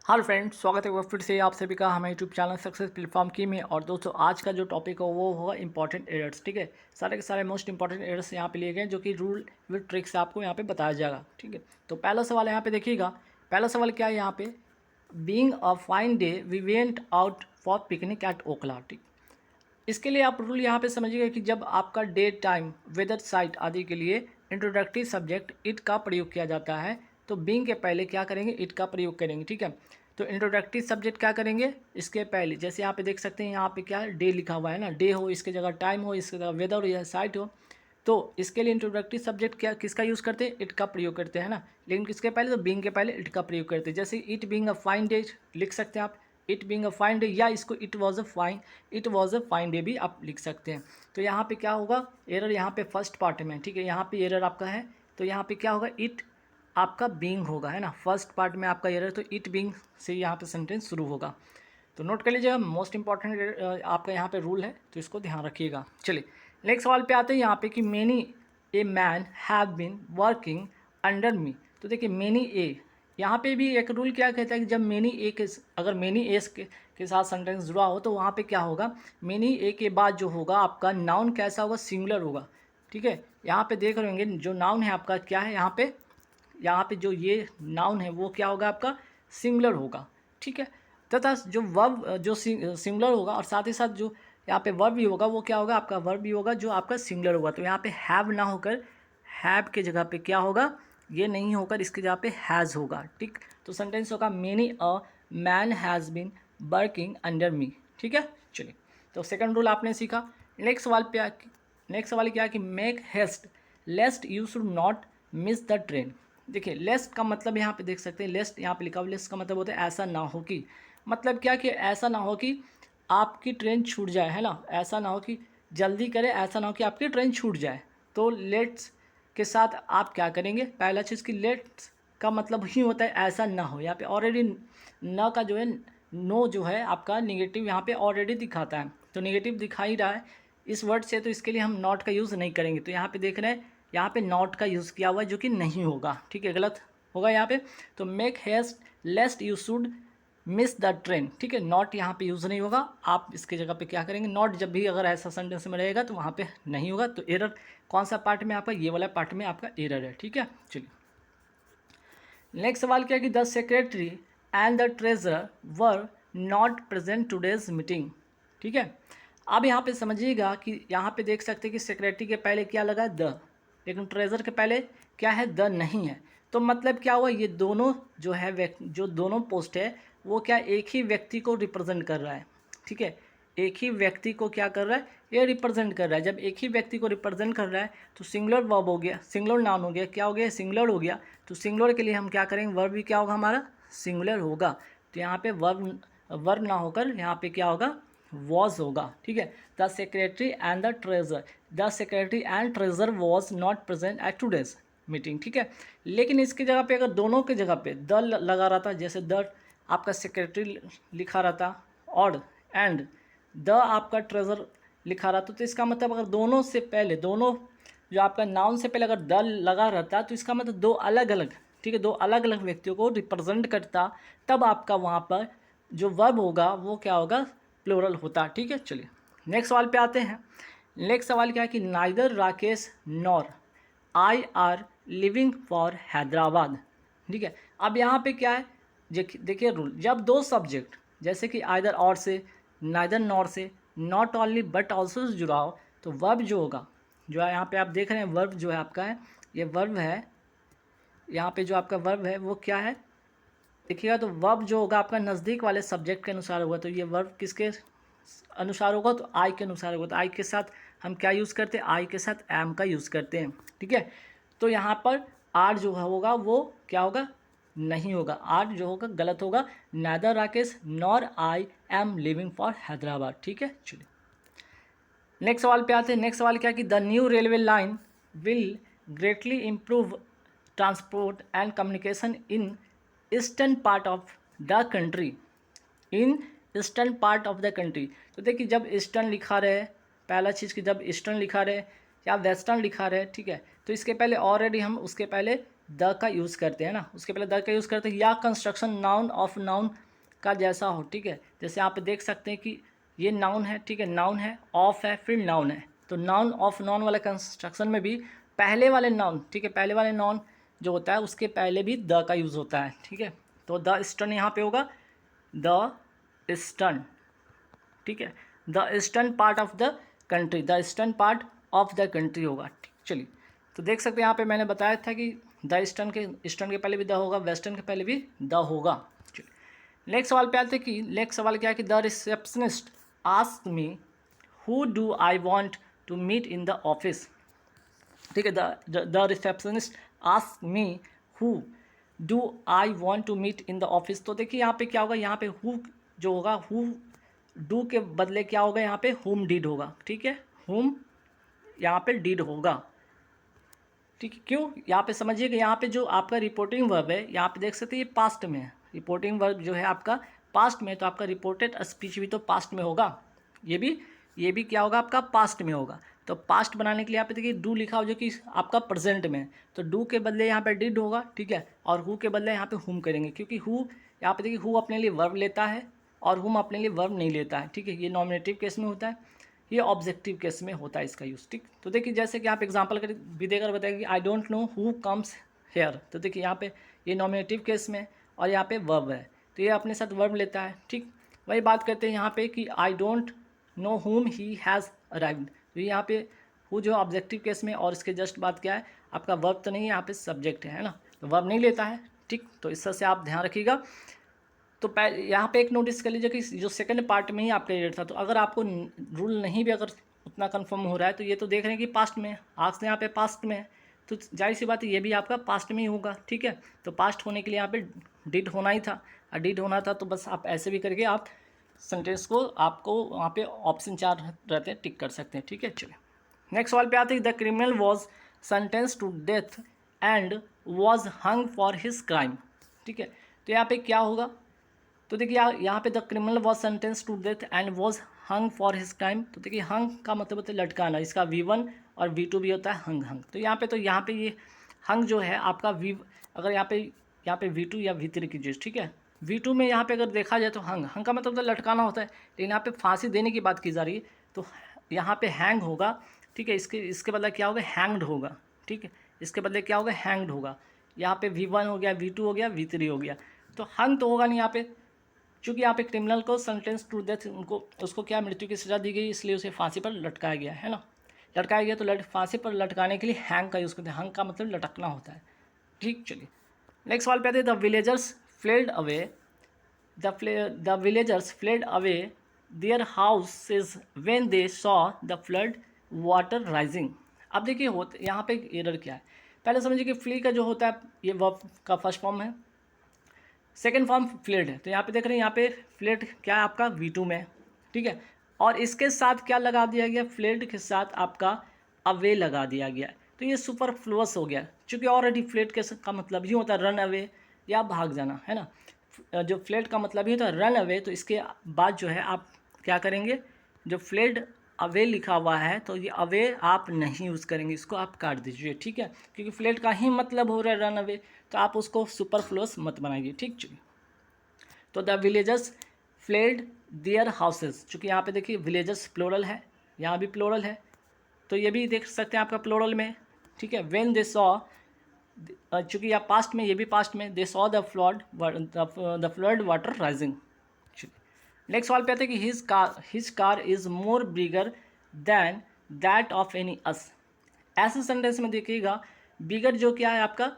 Hello friends, स्वागत है एक बार फिर से आप सभी का हमारे यूट्यूब चैनल सक्सेस प्लेटफॉर्म की में। और दोस्तों, आज का जो टॉपिक है वो होगा इंपॉर्टेंट एरर्स। ठीक है, सारे के सारे मोस्ट इंपॉर्टेंट एरर्स यहाँ पे लिए गए जो कि रूल विद ट्रिक्स आपको यहाँ पे बताया जाएगा। ठीक है, तो पहला सवाल यहाँ पे देखिएगा। पहला सवाल क्या है यहाँ पे, being a fine day we went out for picnic at Okhla. ठीक, इसके लिए आप रूल यहाँ पे समझिएगा कि जब आपका डेट टाइम वेदर साइट आदि के लिए इंट्रोडक्टरी सब्जेक्ट इट का प्रयोग किया जाता है तो बीइंग के पहले क्या करेंगे, इट का प्रयोग करेंगे। ठीक है, तो इंट्रोडक्टरी सब्जेक्ट क्या करेंगे इसके पहले, जैसे यहाँ पे देख सकते हैं यहाँ पे क्या है, डे लिखा हुआ है ना, डे हो इसके जगह टाइम हो, इसके जगह वेदर या साइट हो, तो इसके लिए इंट्रोडक्टरी सब्जेक्ट क्या किसका यूज़ करते हैं, इट का प्रयोग करते हैं ना। लेकिन किसके पहले, तो बीइंग के पहले इट का प्रयोग करते हैं। जैसे it being a fine day लिख सकते हैं आप, it being a fine day, या इसको it was a fine day भी आप लिख सकते हैं। तो यहाँ पे क्या होगा, एरर यहाँ पे फर्स्ट पार्ट में, ठीक है, यहाँ पे एरर आपका है तो यहाँ पे क्या होगा, इट आपका बीइंग होगा, है ना। फर्स्ट पार्ट में आपका एरर, तो इट बीइंग से यहाँ पे सेंटेंस शुरू होगा। तो नोट कर लीजिएगा, मोस्ट इंपॉर्टेंट आपका यहाँ पे रूल है, तो इसको ध्यान रखिएगा। चलिए नेक्स्ट सवाल पे आते हैं यहाँ पे कि many a man have been working under me. तो देखिए मैनी ए, यहाँ पे भी एक रूल क्या कहता है कि जब मैनी ए के, अगर मैनी एस के साथ सेंटेंस जुड़ा हो तो वहाँ पे क्या होगा, मैनी ए के बाद जो होगा आपका नाउन कैसा होगा, सिंगुलर होगा। ठीक है, यहाँ पे देख रहे होंगे जो नाउन है आपका क्या है, यहाँ पे जो ये नाउन है वो क्या होगा आपका, सिंगुलर होगा। ठीक है, तथा जो वर्ब जो सिंगुलर होगा और साथ ही साथ जो यहाँ पे वर्ब भी होगा वो क्या होगा, आपका वर्ब भी होगा जो आपका सिंगुलर होगा। तो यहाँ पे हैव ना होकर हैव के जगह पे क्या होगा, ये नहीं होकर इसके जगह पे हैज़ होगा। ठीक, तो सेंटेंस होगा many a man has been working under me. ठीक है, चलिए तो सेकंड रूल आपने सीखा। नेक्स्ट सवाल क्या है कि make haste lest you should not miss the train. देखिए लेस्ट का मतलब यहाँ पे देख सकते हैं, लेस्ट यहाँ पे लिखा हुआ, लेस्ट का मतलब होता है ऐसा ना हो कि, मतलब क्या कि ऐसा ना हो कि आपकी ट्रेन छूट जाए, है ना, ऐसा ना हो कि जल्दी करें, ऐसा ना हो कि आपकी ट्रेन छूट जाए। तो लेट्स के साथ आप क्या करेंगे, पहला चीज़ कि लेट्स का मतलब ही होता है ऐसा ना हो। यहाँ पे ऑलरेडी न का जो है, नो जो है आपका निगेटिव यहाँ पे ऑलरेडी दिखाता है, तो निगेटिव दिखा ही रहा है इस वर्ड से, तो इसके लिए हम नॉट का यूज़ नहीं करेंगे। तो यहाँ पे देख रहे हैं यहाँ पे नॉट का यूज़ किया हुआ है जो कि नहीं होगा। ठीक है, गलत होगा यहाँ पे। तो make haste lest you should miss the train. ठीक है, नॉट यहाँ पे यूज़ नहीं होगा, आप इसके जगह पे क्या करेंगे, नॉट जब भी अगर ऐसा सेंटेंस में रहेगा तो वहाँ पे नहीं होगा। तो एरर कौन सा पार्ट में आपका, ये वाला पार्ट में आपका एरर है। ठीक है, चलिए नेक्स्ट सवाल क्या है कि the secretary and the treasurer were not present today's meeting. ठीक है, अब यहाँ पे समझिएगा कि यहाँ पे देख सकते हैं कि सेक्रेटरी के पहले क्या लगा है, द, लेकिन ट्रेजर के पहले क्या है, द नहीं है। तो मतलब क्या हुआ, ये दोनों जो है जो दोनों पोस्ट है वो क्या एक ही व्यक्ति को रिप्रेजेंट कर रहा है। ठीक है, एक ही व्यक्ति को क्या कर रहा है, ये रिप्रेजेंट कर रहा है। जब एक ही व्यक्ति को रिप्रेजेंट कर रहा है तो सिंगुलर वर्ब हो गया, सिंगुलर नाउन हो गया, क्या हो गया, सिंगुलर हो गया। तो सिंगुलर के लिए हम क्या करेंगे, वर्ब भी क्या होगा हमारा, सिंगुलर होगा। तो यहाँ पे वर्ब ना होकर यहाँ पे क्या होगा, वॉज होगा। ठीक है, the secretary and the secretary and treasure was not present at today's meeting. ठीक है, लेकिन इसकी जगह पे अगर दोनों की जगह पे द लगा रहता, जैसे द आपका सेक्रेटरी लिखा रहता और एंड द आपका ट्रेजर लिखा रहता, तो इसका मतलब अगर दोनों से पहले, दोनों जो आपका नाउन से पहले अगर द लगा रहता तो इसका मतलब दो अलग अलग, ठीक है, दो अलग अलग व्यक्तियों को रिप्रेजेंट करता, तब आपका वहाँ पर जो वर्ब होगा वो क्या होगा, प्लूरल होता। ठीक है, चलिए नेक्स्ट सवाल पे आते हैं। नेक्स्ट सवाल क्या है कि neither Rakesh nor I R living for Hyderabad. ठीक है, अब यहाँ पे क्या है, देखिए रूल, जब दो सब्जेक्ट जैसे कि आइदर और से, नाइदर नॉर से, not only but also say जुड़ा हो, तो वर्ब जो होगा, जो है यहाँ पे आप देख रहे हैं वर्ब जो है आपका है, ये वर्ब है, यहाँ पे जो आपका वर्ब है वो क्या है, देखिएगा तो वर्ब जो होगा आपका नज़दीक वाले सब्जेक्ट के अनुसार होगा। तो ये वर्ब किसके अनुसार होगा, तो आई के अनुसार होगा। तो आई के साथ हम क्या यूज़ करते हैं, आई के साथ एम का यूज़ करते हैं। ठीक है, तो यहाँ पर आर जो होगा वो क्या होगा, नहीं होगा, आर जो होगा गलत होगा, neither Rakesh nor I am living for Hyderabad. ठीक है, चलिए नेक्स्ट सवाल पे आते हैं। नेक्स्ट सवाल क्या है कि the new railway line will greatly improve transport and communication in eastern part of the country, in eastern part of the country. तो देखिए जब ईस्टर्न लिखा रहे, पहला चीज़ कि जब ईस्टर्न लिखा रहे या वेस्टर्न लिखा रहे, ठीक है, तो इसके पहले ऑलरेडी हम उसके पहले द का यूज़ करते हैं ना, उसके पहले द का यूज़ करते हैं, या कंस्ट्रक्शन नाउन ऑफ नाउन का जैसा हो, ठीक है। जैसे आप देख सकते हैं कि ये नाउन है, ठीक है, नाउन है, ऑफ है, फिर नाउन है, तो नाउन ऑफ नाउन वाले कंस्ट्रक्शन में भी पहले वाले नाउन, ठीक है, पहले वाले नाउन जो होता है उसके पहले भी द का यूज़ होता है, ठीक है। तो द ईस्टर्न यहाँ पे होगा, द ईस्टर्न, ठीक है, the eastern part of the country, the eastern part of the country होगा, ठीक। चलिए, तो देख सकते हैं यहाँ पे मैंने बताया था कि द ईस्टर्न के पहले भी द होगा, वेस्टर्न के पहले भी द होगा। चलिए नेक्स्ट सवाल पे आते हैं कि नेक्स्ट सवाल क्या है कि the receptionist asked me who do I want to meet in the office, ठीक है। The receptionist asked me who do I want to meet in the office. तो देखिए यहाँ पे क्या होगा, यहाँ पे हु जो होगा, हु डू के बदले क्या होगा, यहाँ पे हुम डिड होगा, ठीक है, हुम यहाँ पे डिड होगा, ठीक है। क्यों, यहाँ पे समझिए कि यहाँ पे जो आपका रिपोर्टिंग वर्ब है, यहाँ पे देख सकते हैं ये पास्ट में है, रिपोर्टिंग वर्ब जो है आपका पास्ट में, तो आपका रिपोर्टेड स्पीच भी तो पास्ट में होगा, ये भी क्या होगा, आपका पास्ट में होगा। तो पास्ट बनाने के लिए यहाँ पे देखिए डू लिखा हो जो कि आपका प्रेजेंट में है, तो डू के बदले यहाँ पे डिड होगा, ठीक है, और हु के बदले यहाँ पे हुम करेंगे, क्योंकि हु यहाँ पे देखिए हु अपने लिए वर्ब लेता है और हुम अपने लिए वर्ब नहीं लेता है, ठीक है। ये नॉमिनेटिव केस में होता है, ये ऑब्जेक्टिव केस में होता है इसका यूज़, ठीक। तो देखिए जैसे कि आप एग्जांपल कर भी देकर बताएंगे, I don't know who comes here, तो देखिए यहाँ पे ये नॉमिनेटिव केस में और यहाँ पे वर्ब है, तो ये अपने साथ वर्ब लेता है, ठीक। वही बात करते हैं यहाँ पे कि आई डोंट नो हुम ही हैज़ अराइव्ड, तो यहाँ पे हु जो ऑब्जेक्टिव केस में, और इसके जस्ट बात क्या है, आपका वर्ब तो नहीं है, यहाँ पे सब्जेक्ट है ना, तो वर्ब नहीं लेता है, ठीक। तो इस तरह से आप ध्यान रखिएगा। तो यहाँ पे एक नोटिस कर लीजिए कि जो सेकंड पार्ट में ही आपका एडिट था, तो अगर आपको रूल नहीं भी अगर उतना कंफर्म हो रहा है, तो ये तो देख रहे हैं कि पास्ट में आर्क्स यहाँ पे पास्ट में है, तो जाहिर सी बात है ये भी आपका पास्ट में ही होगा, ठीक है। तो पास्ट होने के लिए यहाँ पे डिड होना ही था, और डिड होना था, तो बस आप ऐसे भी करके आप सेंटेंस को आपको वहाँ पे ऑप्शन 4 रहते हैं, टिक कर सकते हैं, ठीक है। चलिए नेक्स्ट सवाल पे आते हैं, the criminal was sentence to death and was hung for his crime, ठीक है। तो यहाँ पे क्या होगा, तो देखिए यहाँ पे the criminal was sentence to death and was hung for his crime, तो देखिए हंग का मतलब होता है लटकाना, इसका V1 और V2 भी होता है हंग। तो यहाँ पे ये हंग जो है आपका अगर यहाँ पे V2 या V3 की चीज़, ठीक है। V2 में यहाँ पे अगर देखा जाए तो हंग का मतलब तो लटकाना होता है, लेकिन यहाँ पे फांसी देने की बात की जा रही है, तो यहाँ पे हैंग होगा, ठीक है। इसके बदले क्या होगा, हैंग्ड होगा, ठीक है। इसके बदले क्या होगा, हैंग्ड होगा। यहाँ पे V1 हो गया, V2 हो गया, V3 हो गया, तो हंग तो होगा नहीं यहाँ पे, चूँकि यहाँ पे क्रिमिनल को सेंटेंस टू डेथ उसको क्या मृत्यु की सज़ा दी गई, इसलिए उसे फांसी पर लटकाया गया है ना, लटकाया गया। तो फांसी पर लटकाने के लिए हैंग का यूज़ करते हैं, हंग का मतलब लटकना होता है, ठीक। चलिए नेक्स्ट सवाल पे आते हैं, the villagers fled away the villagers fled away their houses when they saw the flood water rising. अब देखिए यहाँ पे एरर क्या है, पहले समझिए कि फ्ली का जो होता है ये वर्ब का फर्स्ट फॉर्म है, सेकेंड फॉर्म फ्लेड है, तो यहाँ पे देख रहे हैं यहाँ पे फ्लेड क्या है आपका V2 में, ठीक है। और इसके साथ क्या लगा दिया गया, फ्लेड के साथ आपका अवे लगा दिया गया, तो ये सुपरफ्लुअस हो गया, क्योंकि ऑलरेडी फ्लेड का मतलब ही होता है रन अवे या भाग जाना, है ना। जो फ्लेड का मतलब ही होता है रन अवे, तो इसके बाद जो है आप क्या करेंगे, जो फ्लेड अवे लिखा हुआ है तो ये अवे आप नहीं यूज़ करेंगे, इसको आप काट दीजिए, ठीक है, क्योंकि फ्लेड का ही मतलब हो रहा है रन अवे, तो आप उसको सुपरफ्लुअस मत बनाइए, ठीक। चलिए तो the villagers fled their houses, चूँकि यहाँ पे देखिए विलेजर्स प्लोरल है, यहाँ भी प्लोरल है, तो ये भी देख सकते हैं आपका प्लोरल में, ठीक है। व्हेन दे सॉ, चूँकि यहाँ पास्ट में, ये भी पास्ट में, they saw the flood water rising. Next सवाल पे आते हैं कि his car is more bigger than that of any us. ऐसे सेंटेंस में देखिएगा बिगर जो क्या है आपका,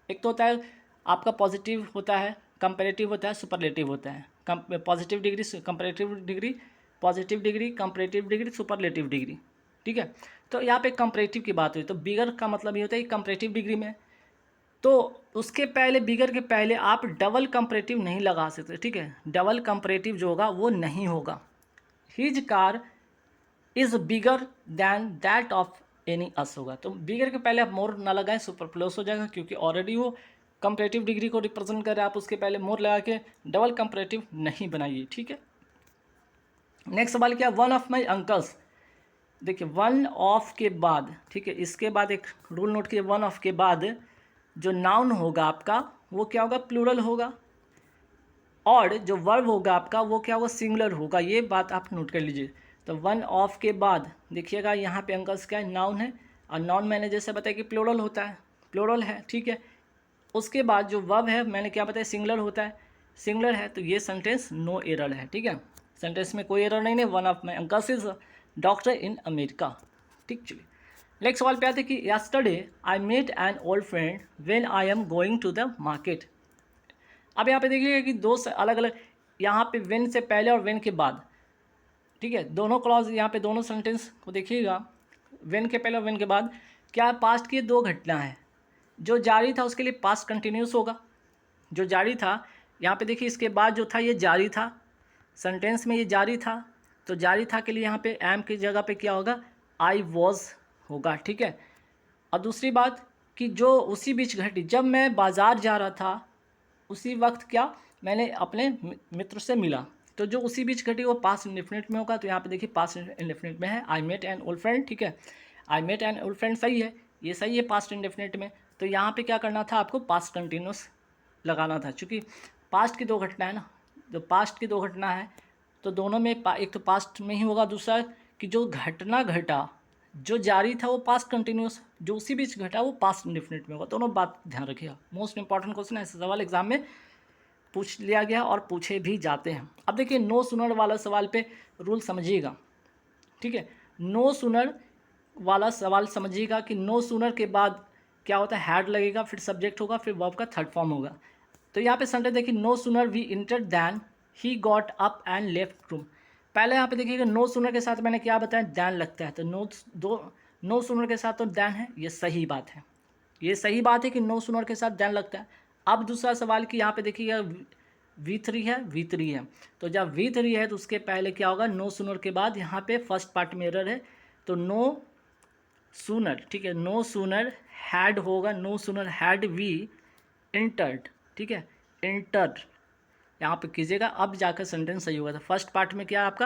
एक तो होता है आपका पॉजिटिव होता है, कंपैरेटिव होता है, सुपरलेटिव होता है, positive degree, comparative degree, positive degree, comparative degree, superlative degree, ठीक है। तो यहाँ पे कंपैरेटिव की बात हुई, तो बिगर का मतलब ये होता है कि कंपैरेटिव डिग्री में, तो उसके पहले बिगर के पहले आप डबल कंपैरेटिव नहीं लगा सकते, ठीक है। डबल कंपैरेटिव जो होगा वो नहीं होगा। His car is bigger than that of any us होगा, तो बिगर के पहले आप मोर ना लगाएं, सुपरफ्लुअस हो जाएगा, क्योंकि ऑलरेडी वो कंपैरेटिव डिग्री को रिप्रेजेंट कर रहे हैं, आप उसके पहले मोर लगा के डबल कंपैरेटिव नहीं बनाइए, ठीक है। नेक्स्ट सवाल क्या, वन ऑफ माई अंकल्स, देखिए वन ऑफ के बाद, ठीक है, इसके बाद एक रूल नोट किए, वन ऑफ के बाद जो नाउन होगा आपका वो क्या होगा, प्लूरल होगा, और जो वर्ब होगा आपका वो क्या होगा, सिंगुलर होगा। ये बात आप नोट कर लीजिए। तो वन ऑफ के बाद देखिएगा यहाँ पे अंकल्स क्या है, नाउन है, और नाउन मैंने जैसे बताया कि प्लूरल होता है, प्लूरल है, ठीक है। उसके बाद जो वर्ब है मैंने क्या बताया, सिंगुलर होता है, सिंगुलर है, तो ये सेंटेंस नो एरर है, ठीक है। सेंटेंस में कोई एरर नहीं है। One of my uncles is doctor in America, ठीक। चलिए नेक्स्ट सवाल पे आते हैं कि yesterday I met an old friend when I am going to the market. अब यहाँ पे देखिएगा कि दो अलग अलग, यहाँ पे वेन से पहले और वेन के बाद, ठीक है, दोनों क्लॉज यहाँ पे दोनों सेंटेंस को देखिएगा, वेन के पहले और वेन के बाद क्या पास्ट की दो घटना है। जो जारी था उसके लिए पास्ट कंटिन्यूस होगा, जो जारी था, यहाँ पे देखिए इसके बाद जो था ये जारी था, सेंटेंस में ये जारी था, तो जारी था के लिए यहाँ पे एम की जगह पे क्या होगा, आई वॉज होगा, ठीक है। और दूसरी बात कि जो उसी बीच घटी, जब मैं बाज़ार जा रहा था उसी वक्त क्या मैंने अपने मित्र से मिला, तो जो उसी बीच घटी वो पास्ट इंडेफिनिट में होगा। तो यहाँ पे देखिए पास्ट इंडेफिनिट में है, I met an old friend, ठीक है। I met an old friend सही है, ये सही है पास्ट इंडेफिनिट में। तो यहाँ पे क्या करना था आपको, पास्ट कंटिन्यूस लगाना था, क्योंकि पास्ट की दो घटना है ना, तो पास्ट की दो घटना है तो दोनों में एक तो पास्ट में ही होगा, दूसरा कि जो घटना घटा जो जारी था वो पास्ट कंटिन्यूस, जो उसी बीच घटा वो पास्ट इंडेफिनिट में होगा। दोनों बात ध्यान रखिएगा, मोस्ट इंपॉर्टेंट क्वेश्चन है, ऐसे सवाल एग्जाम में पूछ लिया गया और पूछे भी जाते हैं। अब देखिए नो सुनर वाला सवाल पे रूल समझिएगा, ठीक है। नो सुनर वाला सवाल समझिएगा कि नो सुनर के बाद क्या होता है, हैड लगेगा, फिर सब्जेक्ट होगा, फिर वर्ब का थर्ड फॉर्म होगा। तो यहाँ पे सेंटेंस देखिए, no sooner we enter than he got up and left room. पहले यहाँ पे देखिएगा नो सुनर के साथ मैंने क्या बताया, दैन लगता है, तो नो सुनर के साथ तो दैन है, ये सही बात है, ये सही बात है कि नो सुनर के साथ दैन लगता है। अब दूसरा सवाल कि यहाँ पे देखिएगा V3 है, V3 है, तो जब V3 है तो उसके पहले क्या होगा, नो सुनर के बाद यहाँ पे फर्स्ट पार्ट में एरर है, तो नो सूनर, ठीक है, नो सूनर हैड होगा, no sooner had we entered, ठीक है, इंटर्ड यहाँ पे कीजिएगा, अब जाकर सेंटेंस सही होगा। तो फर्स्ट पार्ट में क्या है आपका,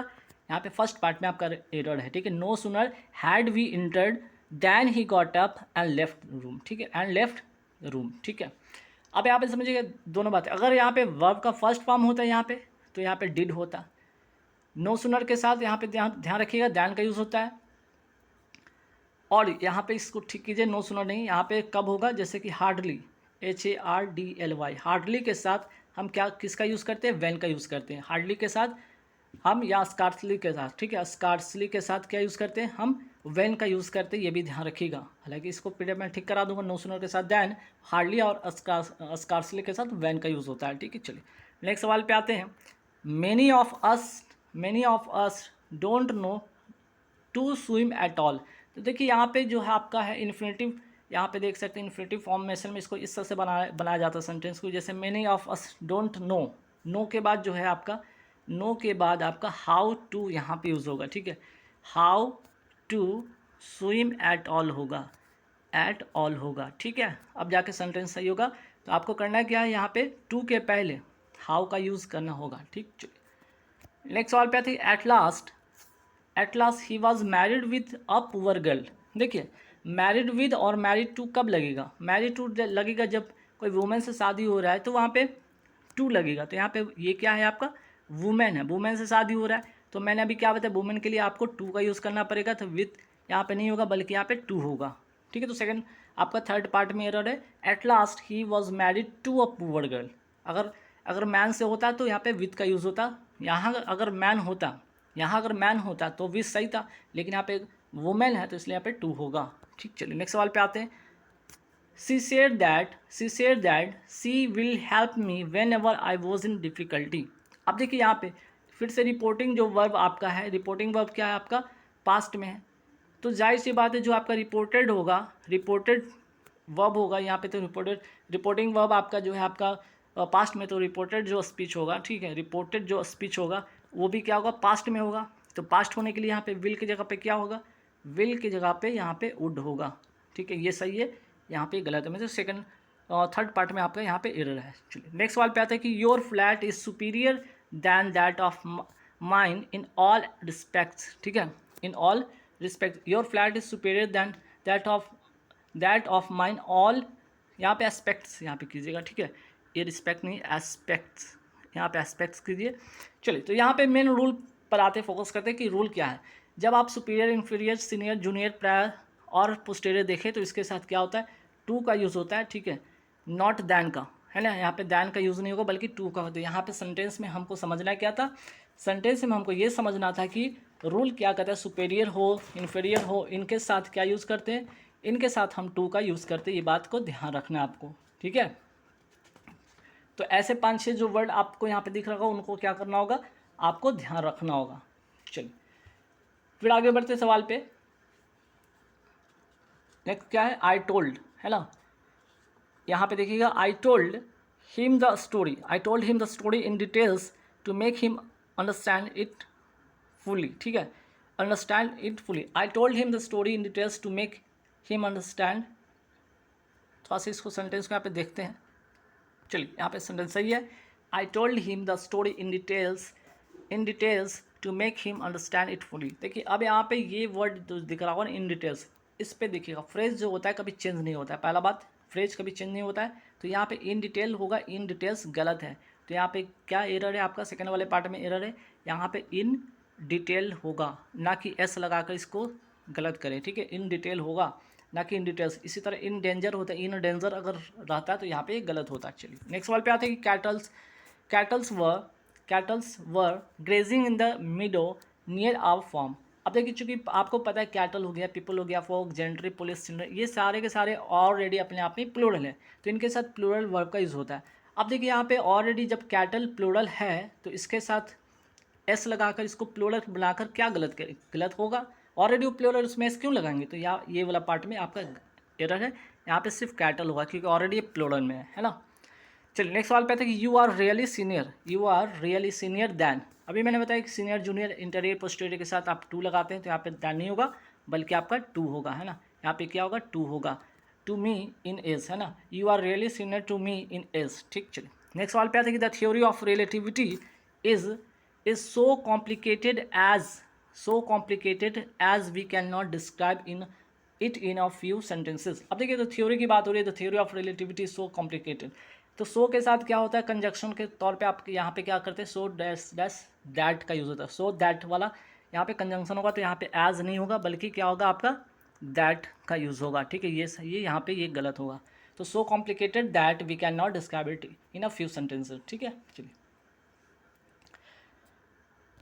यहाँ पे फर्स्ट पार्ट में आपका एरर है, ठीक है। No sooner had we entered than he got up and left room, ठीक है, एंड लेफ्ट रूम, ठीक है। अब यहाँ पे समझिएगा दोनों बातें, अगर यहाँ पे वर्ब का फर्स्ट फॉर्म होता है यहाँ पे, तो यहाँ पे डिड होता, नो सूनर के साथ यहाँ पे ध्यान रखिएगा दैन का यूज़ होता है, और यहाँ पे इसको ठीक कीजिए, नो सुनर नहीं, यहाँ पे कब होगा, जैसे कि हार्डली, HARDLY, हार्डली के साथ हम क्या किसका यूज़ करते हैं, वैन का यूज़ करते हैं। हार्डली के साथ हम या स्कार्सली के साथ, ठीक है, स्कार्सली के साथ क्या यूज़ करते हैं, हम वैन का यूज़ करते हैं, ये भी ध्यान रखिएगा। हालांकि इसको पीडीएफ में ठीक करा दूंगा, नो सुनर के साथ दैन, हार्डली और स्कार्सली के साथ वैन का यूज़ होता है, ठीक है। चलिए नेक्स्ट सवाल पे आते हैं। Many of us don't know to swim at all. तो देखिए यहाँ पे जो है आपका है इन्फिनेटिव, यहाँ पे देख सकते हैं इन्फिनेटिव फॉर्मेशन में इसको इस तरह से बनाया जाता है सेंटेंस को, जैसे many of us don't know, know के बाद जो है आपका, नो के बाद आपका हाउ टू यहाँ पे यूज़ होगा, ठीक है, how to swim at all होगा, एट ऑल होगा, ठीक है। अब जाके सेंटेंस सही होगा। तो आपको करना क्या है, यहाँ पे टू के पहले हाउ का यूज़ करना होगा, ठीक। चलिए नेक्स्ट सवाल पे आते हैं। Eight last he was married with a poor girl. देखिए मैरिड विद और मैरिड टू कब लगेगा, मैरिड टू लगेगा जब कोई वुमेन से शादी हो रहा है, तो वहाँ पे टू लगेगा। तो यहाँ पे ये क्या है आपका, वुमेन है, वुमेन से शादी हो रहा है, तो मैंने अभी क्या बताया, वुमेन के लिए आपको टू का यूज़ करना पड़ेगा, तो विथ यहाँ पे नहीं होगा बल्कि यहाँ पे टू होगा, ठीक है। तो सेकंड आपका थर्ड पार्ट में एरर है, at last he was married to a poor girl. अगर मैन से होता तो यहाँ पे विथ का यूज़ होता, यहाँ अगर मैन होता तो विथ सही था, लेकिन यहाँ पे वुमेन है तो इसलिए यहाँ पे टू होगा, ठीक। चलिए नेक्स्ट सवाल पे आते हैं। She said that she will help me when ever I was in difficulty. अब देखिए यहाँ पे फिर से रिपोर्टिंग जो वर्ब आपका है, रिपोर्टिंग वर्ब क्या है आपका, पास्ट में है, तो जाहिर सी बात है जो आपका रिपोर्टेड होगा, रिपोर्टेड वर्ब होगा यहाँ पे, तो रिपोर्टिंग वर्ब आपका जो है आपका पास्ट में, तो रिपोर्टेड जो स्पीच होगा, ठीक है, रिपोर्टेड जो स्पीच होगा वो भी क्या होगा, पास्ट में होगा। तो पास्ट होने के लिए यहाँ पे विल की जगह पे क्या होगा, विल की जगह पे यहाँ पे वुड होगा, ठीक है, ये सही है, यहाँ पे गलत है, मतलब सेकंड थर्ड पार्ट में आपका यहाँ पे एरर है। चलिए नेक्स्ट सवाल पे आता है कि your flat is superior then that of mine in all respects, ठीक है, in all respect your flat is superior then that of mine all, यहाँ पे एस्पेक्ट्स यहाँ पे कीजिएगा, ठीक है, ये रिस्पेक्ट नहीं, एस्पेक्ट्स, यहाँ पे एस्पेक्ट्स कीजिए। चलिए, तो यहाँ पे मेन रूल पर आते फोकस करते हैं कि रूल क्या है। जब आप superior, inferior, senior, junior, prior और पोस्टीरियर देखें तो इसके साथ क्या होता है, टू का यूज़ होता है, ठीक है, नॉट दैन का, है ना। यहाँ पे दैन का यूज़ नहीं होगा बल्कि टू का होता है। यहाँ पे सेंटेंस में हमको समझना क्या था, सेंटेंस में हमको ये समझना था कि रूल क्या कहता है, सुपेरियर हो, इन्फीरियर हो, इनके साथ क्या यूज़ करते हैं, इनके साथ हम टू का यूज़ करते हैं। ये बात को ध्यान रखना है आपको, ठीक है। तो ऐसे 5-6 जो वर्ड आपको यहाँ पे दिख रहा होगा उनको क्या करना होगा, आपको ध्यान रखना होगा। चलिए, फिर आगे बढ़ते सवाल पे। नेक्स्ट क्या है, आई टोल्ड, है ना। यहाँ पे देखिएगा, I told him the story, I told him the story in details to make him understand it fully, ठीक है, understand it fully. I told him the story in details to make him understand. थोड़ा सा इसको sentence को यहाँ पे देखते हैं। चलिए, यहाँ पे सेंटेंस सही है, I told him the story in details to make him understand it fully. देखिए, अब यहाँ पे ये वर्ड दिख रहा होगा इन डिटेल्स, इस पे देखिएगा, फ्रेज जो होता है कभी चेंज नहीं होता है। पहला बात, फ्रेज कभी चेंज नहीं होता है, तो यहाँ पे इन डिटेल होगा, इन डिटेल्स गलत है। तो यहाँ पे क्या एरर है आपका, सेकंड वाले पार्ट में एरर है, यहाँ पे इन डिटेल होगा, ना कि एस लगाकर इसको गलत करें, ठीक है, इन डिटेल होगा ना कि इन डिटेल्स। इसी तरह इन डेंजर होता है, इन डेंजर अगर रहता है तो यहाँ पे गलत होता है। चलिए, नेक्स्ट सवाल पे आते हैं कि cattles were grazing in the meadow near our farm. अब देखिए, चूंकि आपको पता है कैटल हो गया, पीपल हो गया, फोक, जेंट्री, पुलिस, चिल्ड्रन, ये सारे के सारे ऑलरेडी अपने आप में प्लूरल है, तो इनके साथ प्लूरल वर्ब का यूज़ होता है। अब देखिए, यहाँ पे ऑलरेडी जब कैटल प्लूरल है तो इसके साथ एस लगाकर इसको प्लूरल बनाकर क्या गलत होगा, ऑलरेडी वो प्लूरल, उसमें एस क्यों लगाएंगे, तो ये वाला पार्ट में आपका एरर है। यहाँ पे सिर्फ कैटल होगा क्योंकि ऑलरेडी ये प्लूरल में है ना। चलिए, नेक्स्ट सवाल पे आते हैं कि you are really senior than. अभी मैंने बताया कि सीनियर, जूनियर, इंटीरियर, पोस्टीरियर के साथ आप टू लगाते हैं, तो यहाँ पे दैन नहीं होगा बल्कि आपका टू होगा, है ना। यहाँ पे क्या होगा, टू होगा, टू मी इन एज, है ना। You are really senior to me in age, ठीक। चलिए, नेक्स्ट सवाल पे आते हैं कि the theory of relativity is so complicated as we can not describe in a few sentences. अब देखिए, तो थ्योरी की बात हो रही है, the theory of relativity is so complicated, तो सो के साथ क्या होता है, कंजक्शन के तौर पे आप यहाँ पे क्या करते हैं, सो डैश डैश दैट का यूज़ होता है। सो दैट वाला यहाँ पे कंजंक्शन होगा, तो यहाँ पे एज नहीं होगा बल्कि क्या होगा, आपका दैट का यूज़ होगा, ठीक है। ये सही है, यहाँ पे ये गलत होगा। तो so complicated that we can not describe it in a few sentences, ठीक है। चलिए,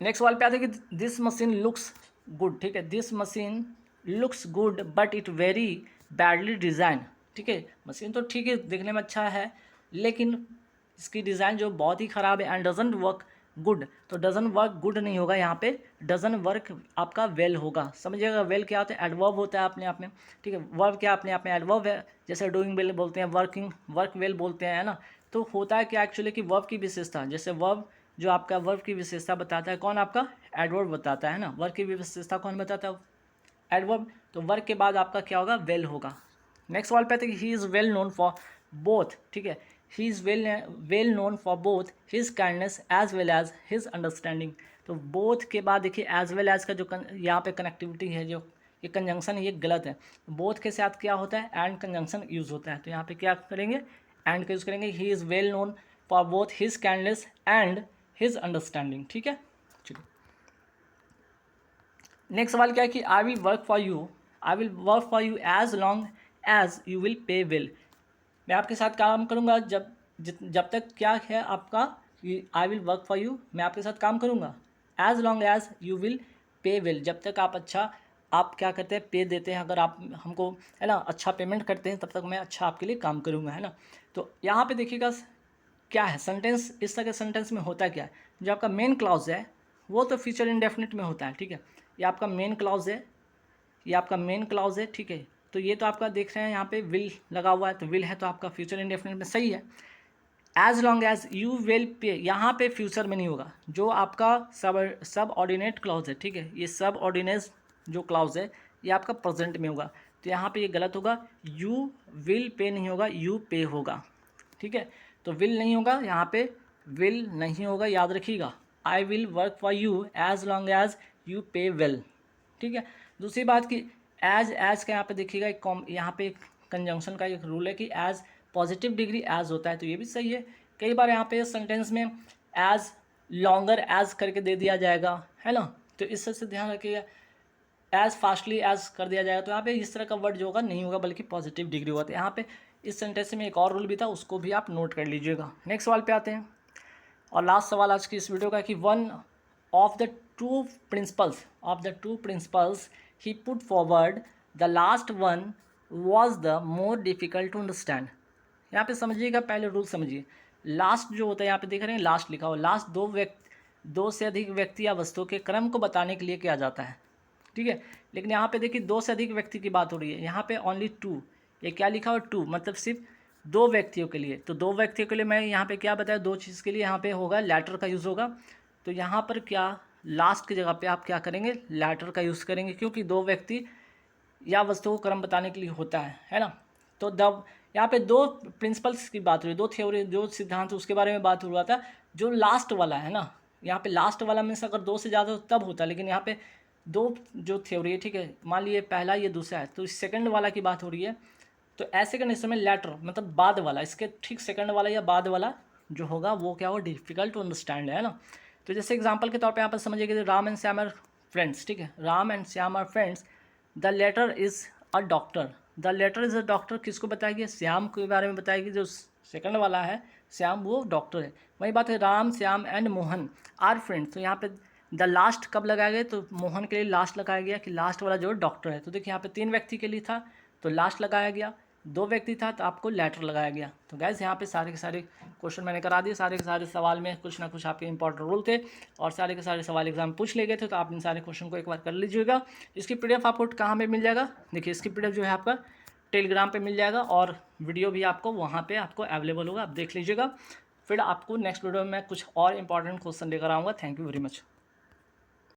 नेक्स्ट सवाल पे आते हैं कि दिस मशीन लुक्स गुड, ठीक है, this machine looks good but it very badly design, ठीक है। मशीन तो ठीक है, देखने में अच्छा है, लेकिन इसकी डिज़ाइन जो बहुत ही ख़राब है। एंड डजंट वर्क गुड, तो डजंट वर्क गुड नहीं होगा, यहाँ पे डजंट वर्क आपका वेल होगा। समझिएगा, वेल क्या होता है, एडवर्ब होता है अपने आप में, ठीक है। वर्ब क्या अपने आप में एडवर्ब है, जैसे डूइंग वेल बोलते हैं, वर्क वेल बोलते हैं, है ना। तो होता है क्या एक्चुअली कि वर्ब की विशेषता, जैसे वर्ब जो आपका वर्ब की विशेषता बताता है, कौन आपका एडवर्ब बताता है ना। वर्ब की विशेषता कौन बताता है, एडवर्ब। तो वर्ब के बाद आपका क्या होगा, वेल होगा। नेक्स्ट सवाल पे आते हैं कि he is well known for both, ठीक है, he is well known for both his kindness as well as his understanding. तो बोथ के बाद देखिए एज वेल एज का जो यहाँ पे कनेक्टिविटी है, जो ये कंजंक्शन ये गलत है। बोथ के साथ क्या होता है, एंड कंजंक्शन यूज़ होता है, तो यहाँ पे क्या करेंगे, एंड का यूज़ करेंगे। He is well known for both his kindness and his understanding, ठीक है। चलिए, नेक्स्ट सवाल क्या है कि I will work for you as long as you will pay well. मैं आपके साथ काम करूँगा जब तक क्या है आपका, I will work for you, मैं आपके साथ काम करूँगा, as long as you will pay well, जब तक आप अच्छा, आप क्या करते हैं, पे देते हैं, अगर आप हमको, है ना, अच्छा पेमेंट करते हैं, तब तक मैं अच्छा आपके लिए काम करूँगा, है ना। तो यहाँ पे देखिएगा क्या है सेंटेंस, इस तरह के सेंटेंस में होता क्या है, जो आपका मेन क्लॉज है वो तो फ्यूचर इंडेफिनिट में होता है, ठीक है। ये आपका मेन क्लॉज है, ये आपका मेन क्लॉज है, ठीक है। तो ये तो आपका देख रहे हैं यहाँ पे विल लगा हुआ है, तो विल है तो आपका फ्यूचर इंडेफिनिट में सही है। As long as you will pay, यहाँ पे फ्यूचर में नहीं होगा, जो आपका सब ऑर्डिनेट क्लॉज है, ठीक है, ये सब ऑर्डिनेट जो क्लॉज है ये आपका प्रेजेंट में होगा, तो यहाँ पे ये गलत होगा, यू विल पे नहीं होगा, यू पे होगा, ठीक है। तो विल नहीं होगा, यहाँ पे विल नहीं होगा, याद रखिएगा। I will work for you as long as you pay well, ठीक है। दूसरी बात कि एज का यहाँ पे देखिएगा एक यहाँ पे कंजंक्शन का एक रूल है कि एज पॉजिटिव डिग्री एज होता है, तो ये भी सही है। कई बार यहाँ पे सेंटेंस में एज लॉन्गर एज करके दे दिया जाएगा, है ना, तो इससे से ध्यान रखिएगा। एज फास्टली एज कर दिया जाएगा तो यहाँ पे इस तरह का वर्ड जो होगा नहीं होगा, बल्कि पॉजिटिव डिग्री होगा। तो यहाँ पे इस सेंटेंस में एक और रूल भी था, उसको भी आप नोट कर लीजिएगा। नेक्स्ट सवाल पे आते हैं, और लास्ट सवाल आज की इस वीडियो का कि one of the two principles he put forward, the last one was the more difficult to understand. यहाँ पे समझिएगा, पहले रूल समझिए। लास्ट जो होता है, यहाँ पे देख रहे हैं लास्ट लिखा हो, लास्ट दो से अधिक व्यक्ति या वस्तुओं के क्रम को बताने के लिए किया जाता है, ठीक है। लेकिन यहाँ पे देखिए दो से अधिक व्यक्ति की बात हो रही है, यहाँ पे ओनली टू, ये क्या लिखा हो, टू, मतलब सिर्फ दो व्यक्तियों के लिए। तो दो व्यक्तियों के लिए मैं यहाँ पे क्या बताया, दो चीज़ के लिए यहाँ पे होगा लेटर का यूज़ होगा। तो यहाँ पर क्या, लास्ट की जगह पे आप क्या करेंगे, लेटर का यूज़ करेंगे, क्योंकि दो व्यक्ति या वस्तुओं को क्रम बताने के लिए होता है ना। तो द यहाँ पे दो प्रिंसिपल्स की बात हो रही है, दो थ्योरी, जो सिद्धांत उसके बारे में बात हुआ था। जो लास्ट वाला है ना, यहाँ पे लास्ट वाला मीन्स अगर दो से ज़्यादा हो तब होता है, लेकिन यहाँ पे दो जो थ्योरी है, ठीक है, मान लीजिए पहला ये दूसरा है, तो इस सेकंड वाला की बात हो रही है। तो ऐसे करने समय लेटर मतलब बाद वाला, इसके ठीक सेकंड वाला या बाद वाला जो होगा वो क्या होगा, डिफिकल्ट टू अंडरस्टैंड, है ना। तो जैसे एग्जांपल के तौर पे यहाँ पर समझिए कि Ram and Shyam are friends, ठीक है, Ram and Shyam are friends, the latter is a doctor. The latter is a doctor किसको बताएगी, श्याम के बारे में बताएगी, जो सेकंड वाला है श्याम वो डॉक्टर है। वही बात है, Ram Shyam and Mohan are friends, तो यहाँ पे द लास्ट कब लगाया गया, तो मोहन के लिए लास्ट लगाया गया कि लास्ट वाला जो डॉक्टर है। तो देखिए यहाँ पे तीन व्यक्ति के लिए था तो लास्ट लगाया गया, दो व्यक्ति था तो आपको लेटर लगाया गया। तो गैस यहाँ पे सारे के सारे क्वेश्चन मैंने करा दिए, सारे के सारे सवाल में कुछ ना कुछ आपके इंपॉर्टेंट रूल थे, और सारे के सारे सवाल एग्जाम पूछ ले गए थे। तो आप इन सारे क्वेश्चन को एक बार कर लीजिएगा। इसकी पीडीएफ आपको कहाँ पे मिल जाएगा, देखिए इसकी पीडीएफ जो है आपका टेलीग्राम पे मिल जाएगा, और वीडियो भी आपको वहाँ पे आपको अवेलेबल होगा, आप देख लीजिएगा। फिर आपको नेक्स्ट वीडियो में मैं कुछ और इंपॉर्टेंट क्वेश्चन लेकर आऊँगा। Thank you very much.